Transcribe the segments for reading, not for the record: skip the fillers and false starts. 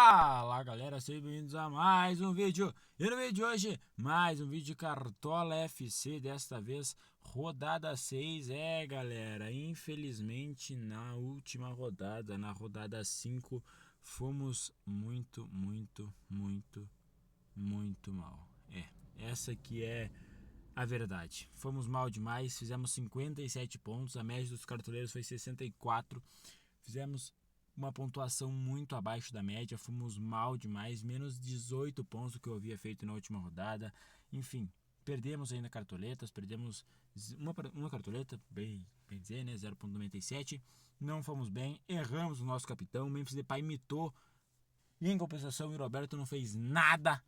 Fala galera, sejam bem-vindos a mais um vídeo. E no vídeo de hoje, mais um vídeo de Cartola FC, desta vez rodada 6. Galera, infelizmente na última rodada, na rodada 5, fomos muito mal. Essa aqui é a verdade. Fomos mal demais, fizemos 57 pontos, a média dos cartoleiros foi 64. Fizemos uma pontuação muito abaixo da média, fomos mal demais, menos 18 pontos do que eu havia feito na última rodada. Enfim, perdemos ainda cartoletas, perdemos uma cartoleta, bem dizer, né, 0,97. Não fomos bem, erramos o nosso capitão, o Memphis Depay imitou. E em compensação, o Roberto não fez nada.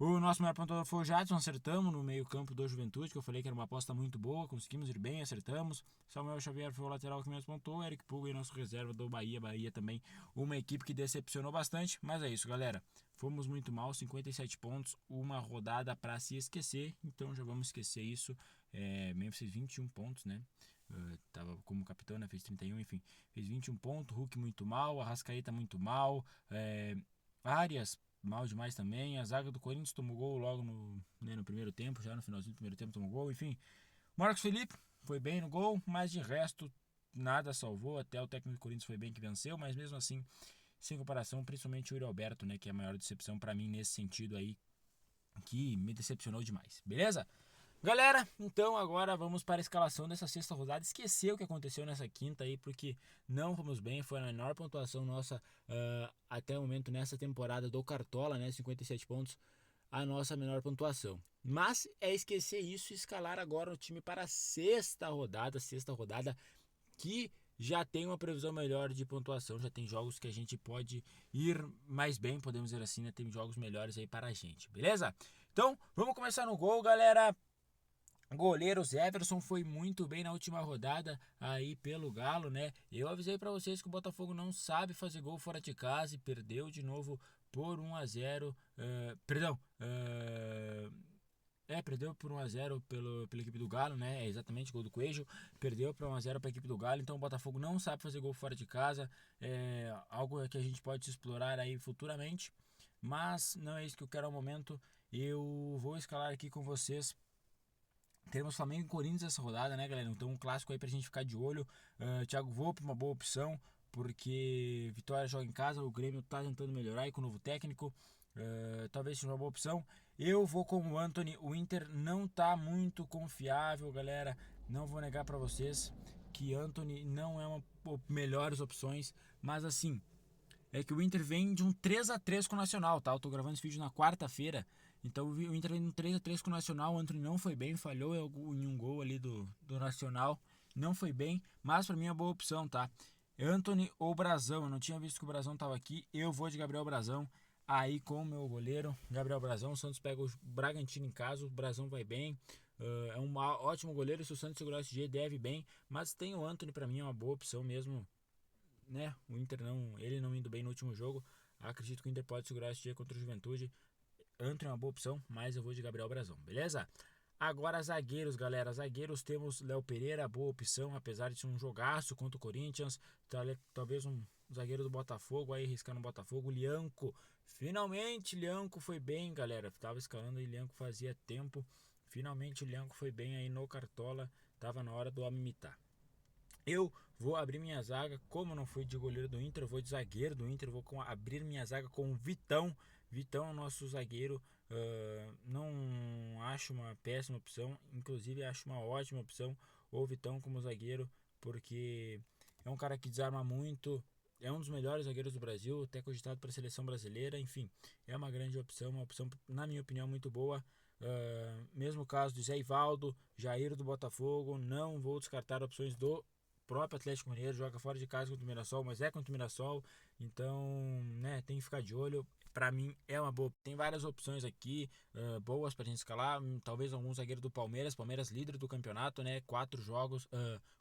O nosso maior pontuador foi o Jadson, acertamos no meio campo do Juventude, que eu falei que era uma aposta muito boa, conseguimos ir bem, acertamos. Samuel Xavier foi o lateral que menos pontuou, Eric Puga e nosso reserva do Bahia também, uma equipe que decepcionou bastante, mas é isso galera, fomos muito mal, 57 pontos, uma rodada para se esquecer, então já vamos esquecer isso. Memphis 21 pontos, né? Tava como capitão, né? Fez 31, enfim, fez 21 pontos, Hulk muito mal, Arrascaeta muito mal, Arias mal demais também. A zaga do Corinthians tomou gol logo no primeiro tempo, já no finalzinho do primeiro tempo tomou gol. Enfim, Marcos Felipe foi bem no gol, mas de resto nada salvou. Até o técnico do Corinthians foi bem que venceu, mas mesmo assim, sem comparação, principalmente o Yuri Alberto, né, que é a maior decepção para mim nesse sentido aí, que me decepcionou demais. Beleza? Galera, então agora vamos para a escalação dessa sexta rodada. Esqueceu o que aconteceu nessa quinta aí, porque não fomos bem. Foi a menor pontuação nossa até o momento nessa temporada do Cartola, né? 57 pontos, a nossa menor pontuação. Mas é esquecer isso e escalar agora o time para a sexta rodada que já tem uma previsão melhor de pontuação. Já tem jogos que a gente pode ir mais bem, podemos dizer assim, né? Tem jogos melhores aí para a gente, beleza? Então, vamos começar no gol, galera. Goleiro Everson foi muito bem na última rodada aí pelo Galo, né? Eu avisei para vocês que o Botafogo não sabe fazer gol fora de casa e perdeu de novo por 1-0. Perdeu por 1-0 pela equipe do Galo, né? É exatamente, gol do Coelho. Perdeu por 1-0 para a equipe do Galo. Então o Botafogo não sabe fazer gol fora de casa. É algo que a gente pode explorar aí futuramente. Mas não é isso que eu quero ao momento. Eu vou escalar aqui com vocês. Teremos Flamengo e Corinthians essa rodada, né, galera? Então um clássico aí pra gente ficar de olho. Thiago Volpe, uma boa opção, porque Vitória joga em casa, o Grêmio tá tentando melhorar aí com o novo técnico. Talvez seja uma boa opção. Eu vou com o Antony. O Inter não tá muito confiável, galera. Não vou negar pra vocês que Antony não é uma melhores opções, mas assim, é que o Inter vem de um 3-3 com o Nacional, tá? Eu tô gravando esse vídeo na quarta-feira. Então o Inter vem de um 3-3 com o Nacional. O Antony não foi bem, falhou em um gol ali do Nacional. Não foi bem, mas pra mim é uma boa opção, tá? Antony ou Brazão. Eu não tinha visto que o Brazão tava aqui. Eu vou de Gabriel Brazão. Aí com o meu goleiro, Gabriel Brazão. O Santos pega o Bragantino em casa. O Brazão vai bem. É um ótimo goleiro. Se o Santos segurar esse G, deve bem. Mas tem o Antony, pra mim é uma boa opção mesmo, né? O Inter ele não indo bem no último jogo. Acredito que o Inter pode segurar esse dia contra o Juventude. Antony é uma boa opção, mas eu vou de Gabriel Brazão, beleza? Agora zagueiros, galera. Zagueiros temos Léo Pereira, boa opção, apesar de ser um jogaço contra o Corinthians. Talvez um zagueiro do Botafogo aí, riscando o Botafogo. Lianco, finalmente Lianco foi bem, galera. Tava escalando e Lianco fazia tempo. Finalmente Lianco foi bem aí no Cartola. Tava na hora do homem imitar. Eu vou abrir minha zaga, como eu não fui de goleiro do Inter, eu vou de zagueiro do Inter, eu vou abrir minha zaga com o Vitão. Vitão é o nosso zagueiro, não acho uma péssima opção, inclusive acho uma ótima opção o Vitão como zagueiro, porque é um cara que desarma muito, é um dos melhores zagueiros do Brasil, até cogitado para a seleção brasileira, enfim, é uma grande opção, uma opção, na minha opinião, muito boa. Mesmo caso do Zé Ivaldo, Jair do Botafogo, não vou descartar opções do próprio Atlético Mineiro, joga fora de casa contra o Mirassol, mas é contra o Mirassol, então, né, tem que ficar de olho. Pra mim é uma boa. Tem várias opções aqui boas pra gente escalar. Talvez algum zagueiro do Palmeiras. Palmeiras líder do campeonato, né? 4 jogos,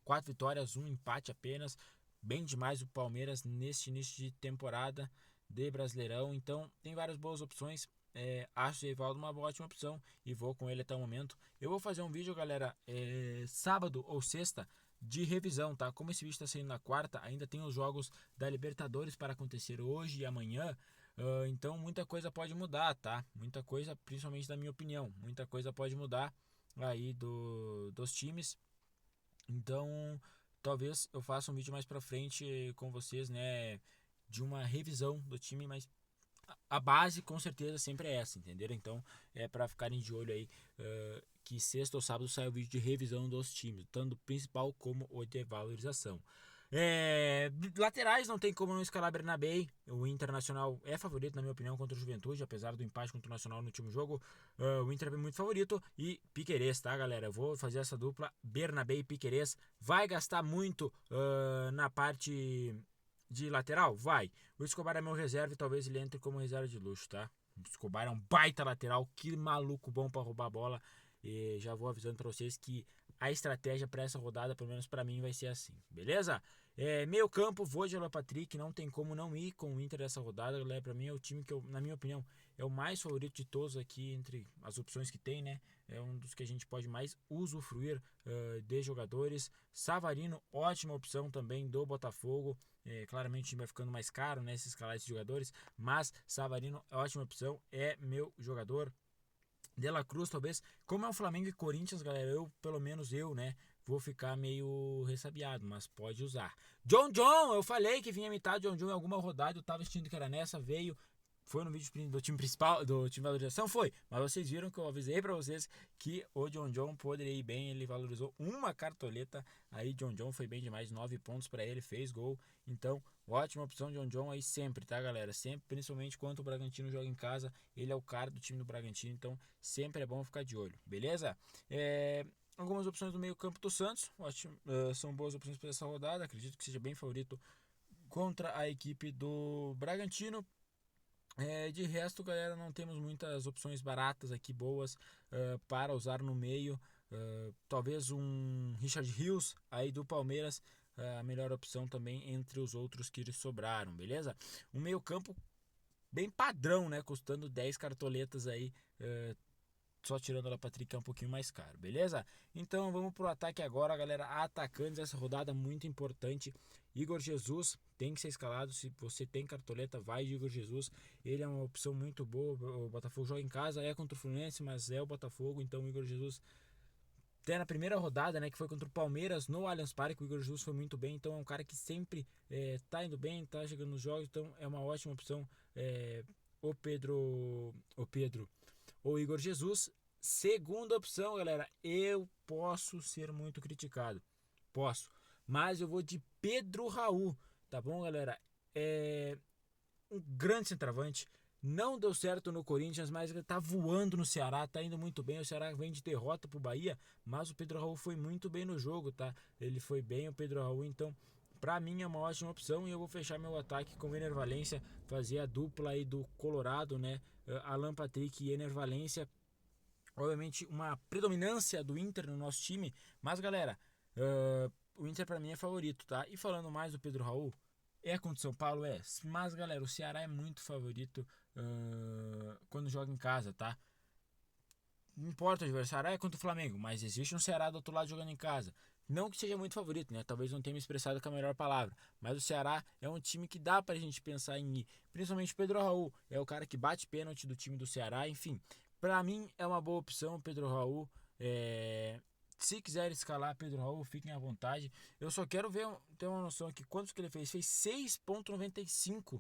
4 vitórias, 1 empate apenas. Bem demais o Palmeiras neste início de temporada de Brasileirão. Então tem várias boas opções. Acho o Evaldo uma ótima opção e vou com ele até o momento. Eu vou fazer um vídeo, galera, sábado ou sexta, de revisão, tá? Como esse vídeo está saindo na quarta, ainda tem os jogos da Libertadores para acontecer hoje e amanhã. Então muita coisa pode mudar, tá? Muita coisa, principalmente na minha opinião, muita coisa pode mudar aí dos times. Então talvez eu faça um vídeo mais pra frente com vocês, né? De uma revisão do time, mas a base com certeza sempre é essa, entenderam? Então é para ficarem de olho aí que sexta ou sábado sai o vídeo de revisão dos times, tanto o principal como o de valorização. Laterais não tem como não escalar Bernabei. O Internacional é favorito, na minha opinião, contra o Juventude, apesar do empate contra o Nacional no último jogo. O Inter é muito favorito. E Piquerez, tá, galera? Eu vou fazer essa dupla Bernabei e Piquerez. Vai gastar muito na parte de lateral? Vai. O Escobar é meu reserva e talvez ele entre como reserva de luxo, tá? O Escobar é um baita lateral, que maluco bom para roubar a bola. E já vou avisando para vocês que a estratégia para essa rodada, pelo menos para mim, vai ser assim, beleza? Meio campo, vou de Alan Patrick, não tem como não ir com o Inter dessa rodada, galera. Para mim é o time que, na minha opinião, é o mais favorito de todos aqui entre as opções que tem, né? É um dos que a gente pode mais usufruir de jogadores. Savarino, ótima opção também do Botafogo. Claramente o time vai ficando mais caro, né? Se escalar esses jogadores, mas Savarino, ótima opção, é meu jogador. De La Cruz, talvez, como é um Flamengo e Corinthians, galera, pelo menos eu, né, vou ficar meio ressabiado, mas pode usar. John, eu falei que vinha imitar John em alguma rodada, eu tava assistindo que era nessa, veio, foi no vídeo do time principal, do time de valorização, foi, mas vocês viram que eu avisei pra vocês que o John poderia ir bem, ele valorizou uma cartoleta, aí John foi bem demais, 9 pontos pra ele, fez gol, então ótima opção John aí sempre, tá, galera? Sempre, principalmente quando o Bragantino joga em casa, ele é o cara do time do Bragantino, então sempre é bom ficar de olho, beleza? Algumas opções do meio campo do Santos, ótimo, são boas opções para essa rodada, acredito que seja bem favorito contra a equipe do Bragantino. De resto, galera, não temos muitas opções baratas aqui, boas para usar no meio. Talvez um Richard Rios aí do Palmeiras, a melhor opção também entre os outros que sobraram, beleza? Um meio campo bem padrão, né? Custando 10 cartoletas aí, só tirando a Patrick, é um pouquinho mais caro, beleza? Então vamos pro ataque agora, galera. Atacantes, essa rodada muito importante. Igor Jesus tem que ser escalado. Se você tem cartoleta, vai de Igor Jesus. Ele é uma opção muito boa. O Botafogo joga em casa, é contra o Fluminense, mas é o Botafogo. Então o Igor Jesus, até na primeira rodada, né, que foi contra o Palmeiras no Allianz Parque, o Igor Jesus foi muito bem. Então é um cara que sempre tá indo bem, tá chegando nos jogos. Então é uma ótima opção. O Igor Jesus. Segunda opção, galera, eu posso ser muito criticado, posso, mas eu vou de Pedro Raul, tá bom, galera? É um grande centroavante, não deu certo no Corinthians, mas ele tá voando no Ceará, tá indo muito bem. O Ceará vem de derrota pro Bahia, mas o Pedro Raul foi muito bem no jogo, tá? Ele foi bem, o Pedro Raul, então pra mim é uma ótima opção. E eu vou fechar meu ataque com o Ener Valencia, fazer a dupla aí do Colorado, né? Alan Patrick e Ener Valencia. Obviamente uma predominância do Inter no nosso time, mas galera, o Inter pra mim é favorito, tá? E falando mais do Pedro Raul, é contra o São Paulo, mas galera, o Ceará é muito favorito quando joga em casa, tá? Não importa o adversário, é contra o Flamengo, mas existe um Ceará do outro lado jogando em casa. Não que seja muito favorito, né? Talvez não tenha me expressado com a melhor palavra, mas o Ceará é um time que dá pra gente pensar em ir. Principalmente o Pedro Raul, é o cara que bate pênalti do time do Ceará, enfim. Pra mim é uma boa opção, Pedro Raul. Se quiser escalar Pedro Raul, fiquem à vontade. Eu só quero ter uma noção aqui. Quantos que ele fez? Fez 6,95,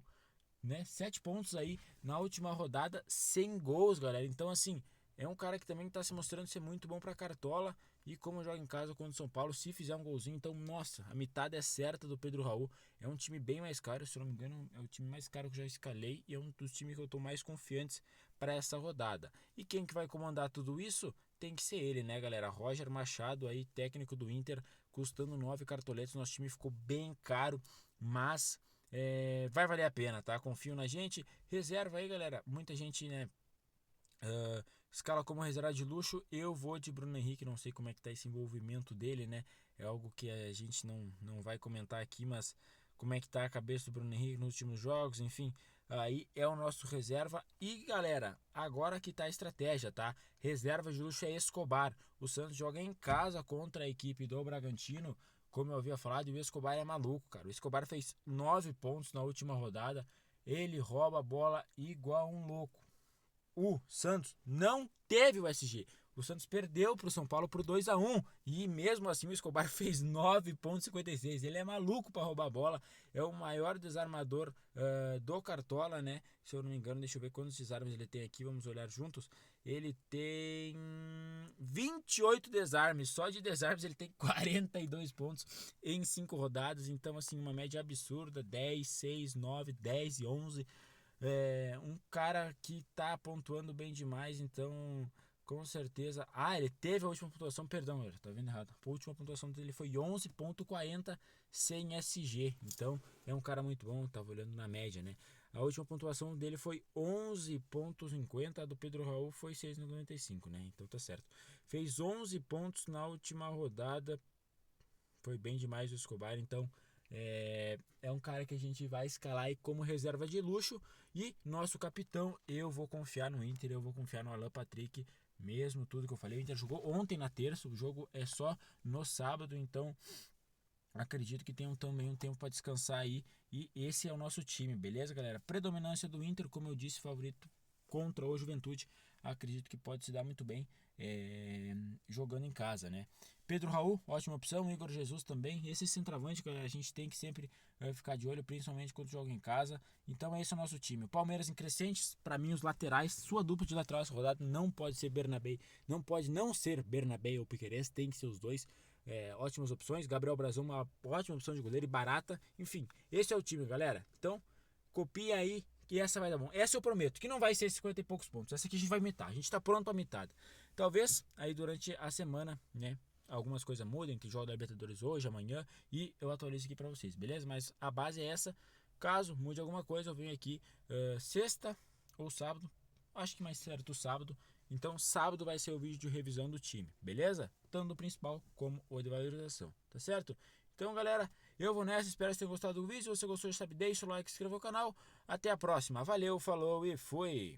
né? 7 pontos aí na última rodada, 100 gols, galera. Então, assim, é um cara que também está se mostrando ser muito bom para cartola. E como joga em casa contra o São Paulo, se fizer um golzinho, então, nossa, a metade é certa do Pedro Raul. É um time bem mais caro, se não me engano, é o time mais caro que eu já escalei. E é um dos times que eu estou mais confiantes para essa rodada. E quem que vai comandar tudo isso? Tem que ser ele, né, galera? Roger Machado aí, técnico do Inter, custando 9 cartoletes. Nosso time ficou bem caro, mas vai valer a pena, tá? Confio na gente. Reserva aí, galera. Muita gente, né, escala como reserva de luxo. Eu vou de Bruno Henrique, não sei como é que tá esse envolvimento dele, né? É algo que a gente não vai comentar aqui, mas como é que tá a cabeça do Bruno Henrique nos últimos jogos, enfim. Aí é o nosso reserva. E galera, agora que tá a estratégia, tá? Reserva de luxo é Escobar. O Santos joga em casa contra a equipe do Bragantino. como eu havia falado, o Escobar é maluco, cara. O Escobar fez 9 pontos na última rodada. Ele rouba a bola igual um louco. O Santos não teve o SG. O Santos perdeu para o São Paulo por 2-1 e mesmo assim o Escobar fez 9,56. Ele é maluco para roubar a bola. É o maior desarmador do Cartola, né? Se eu não me engano, deixa eu ver quantos desarmes ele tem aqui. Vamos olhar juntos. Ele tem 28 desarmes. Só de desarmes ele tem 42 pontos em 5 rodadas. Então, assim, uma média absurda: 10, 6, 9, 10 e 11. Um cara que tá pontuando bem demais, então com certeza. Ele teve a última pontuação, perdão, eu tá vendo errado. A última pontuação dele foi 11,40 sem SG, então é um cara muito bom, tava olhando na média, né? A última pontuação dele foi 11,50, a do Pedro Raul foi 6,95, né? Então tá certo. Fez 11 pontos na última rodada, foi bem demais o Escobar, então é um cara que a gente vai escalar aí como reserva de luxo. E nosso capitão, eu vou confiar no Inter, eu vou confiar no Alan Patrick, mesmo tudo que eu falei. O Inter jogou ontem na terça, o jogo é só no sábado, então acredito que tenham também um tempo para descansar aí. E esse é o nosso time, beleza, galera? Predominância do Inter, como eu disse, favorito contra o Juventude. Acredito que pode se dar muito bem jogando em casa, né? Pedro Raul, ótima opção. Igor Jesus também. Esse centroavante que a gente tem que sempre ficar de olho, principalmente quando joga em casa. Então é esse o nosso time. O Palmeiras em crescentes, para mim os laterais, sua dupla de lateral essa rodada não pode ser Bernabé, não pode não ser Bernabé ou Piquerez, tem que ser os dois. Ótimas opções. Gabriel Brazão, uma ótima opção de goleiro e barata. Enfim, esse é o time, galera. Então, copia aí que essa vai dar bom. Essa eu prometo que não vai ser 50 e poucos pontos. Essa aqui a gente vai mitar. A gente tá pronto pra mitar. Talvez aí durante a semana, né, algumas coisas mudem, que joga da Libertadores hoje, amanhã, e eu atualizo aqui pra vocês, beleza? Mas a base é essa. Caso mude alguma coisa, eu venho aqui sexta ou sábado. Acho que mais certo sábado. Então sábado vai ser o vídeo de revisão do time, beleza? Tanto do principal como o de valorização, tá certo? Então galera, eu vou nessa, espero que vocês tenham gostado do vídeo. Se você gostou, já sabe, deixa o like, se inscreva no canal. Até a próxima, valeu, falou e fui!